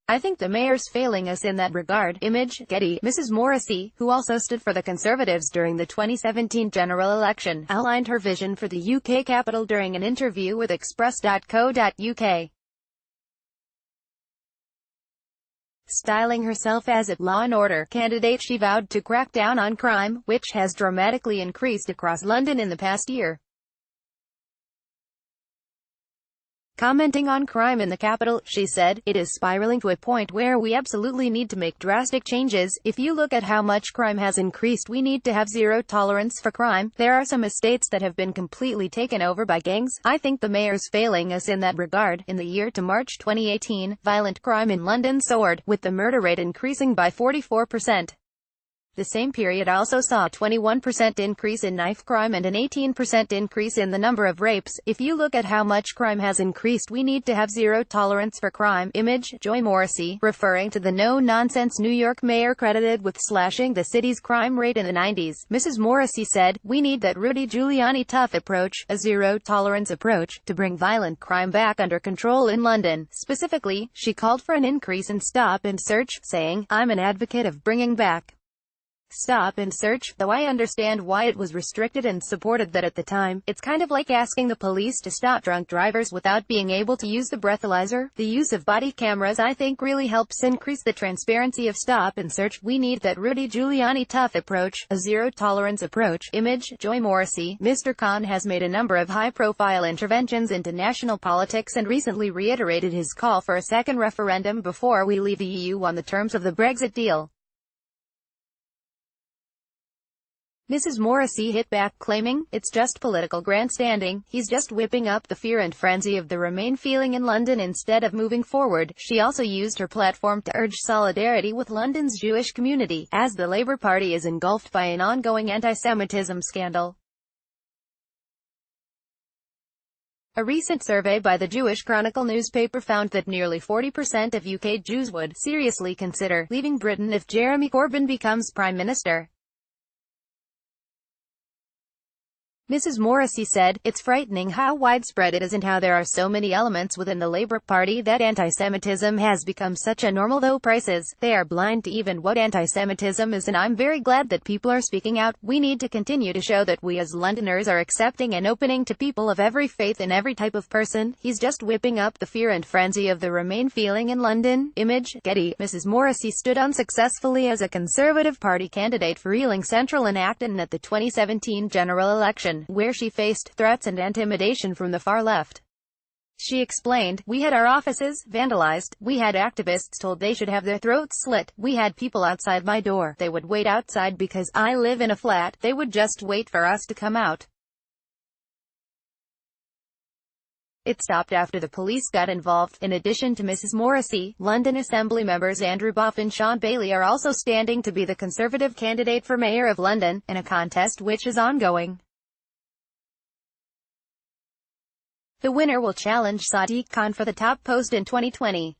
I think the mayor's failing us in that regard. Image, Getty. Mrs. Morrissey, who also stood for the Conservatives during the 2017 general election, outlined her vision for the UK capital during an interview with Express.co.uk. Styling herself as a law and order candidate, she vowed to crack down on crime, which has dramatically increased across London in the past year. Commenting on crime in the capital, she said, "It is spiraling to a point where we absolutely need to make drastic changes. If you look at how much crime has increased, we need to have zero tolerance for crime. There are some estates that have been completely taken over by gangs. I think the mayor's failing us in that regard." In the year to March 2018, violent crime in London soared, with the murder rate increasing by 44%. The same period also saw a 21% increase in knife crime and an 18% increase in the number of rapes. "If you look at how much crime has increased, we need to have zero tolerance for crime." Image, Joy Morrissey, referring to the no-nonsense New York mayor credited with slashing the city's crime rate in the 90s. Mrs. Morrissey said, "We need that Rudy Giuliani tough approach, a zero-tolerance approach, to bring violent crime back under control in London." Specifically, she called for an increase in stop and search, saying, "I'm an advocate of bringing back stop and search, though I understand why it was restricted and supported that at the time. It's kind of like asking the police to stop drunk drivers without being able to use the breathalyzer." The use of body cameras, I think, really helps increase the transparency of stop and search. "We need that Rudy Giuliani tough approach, a zero-tolerance approach." Image, Joy Morrissey. Mr. Khan has made a number of high-profile interventions into national politics and recently reiterated his call for a second referendum before we leave the EU on the terms of the Brexit deal. Mrs. Morrissey hit back, claiming, "It's just political grandstanding. He's just whipping up the fear and frenzy of the Remain feeling in London instead of moving forward." She also used her platform to urge solidarity with London's Jewish community, as the Labour Party is engulfed by an ongoing anti-Semitism scandal. A recent survey by the Jewish Chronicle newspaper found that nearly 40% of UK Jews would seriously consider leaving Britain if Jeremy Corbyn becomes Prime Minister. Mrs. Morrissey said, "It's frightening how widespread it is and how there are so many elements within the Labour Party that anti-Semitism has become such a normal low prices. They are blind to even what anti-Semitism is, and I'm very glad that people are speaking out. We need to continue to show that we as Londoners are accepting and opening to people of every faith and every type of person. He's just whipping up the fear and frenzy of the Remain feeling in London." Image, Getty. Mrs. Morrissey stood unsuccessfully as a Conservative Party candidate for Ealing Central and Acton at the 2017 general election, where she faced threats and intimidation from the far left. She explained, "We had our offices vandalized, we had activists told they should have their throats slit, we had people outside my door. They would wait outside because I live in a flat. They would just wait for us to come out. It stopped after the police got involved." In addition to Mrs. Morrissey, London Assembly members Andrew Boff and Sean Bailey are also standing to be the Conservative candidate for Mayor of London, in a contest which is ongoing. The winner will challenge Sadiq Khan for the top post in 2020.